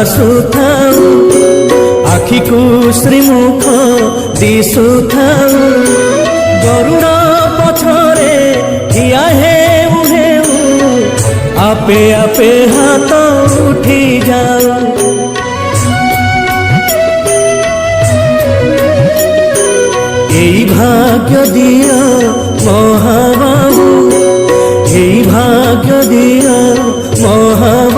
भासुथाऊ आखि को श्रीमुख दिशुथाऊ गरुड़ पछरे ठिया हेउ हेउ आपे आपे हाथ उठी जाऊ एई भाग्य दिया महाबाबू एई भाग्य दिया महाबाबू।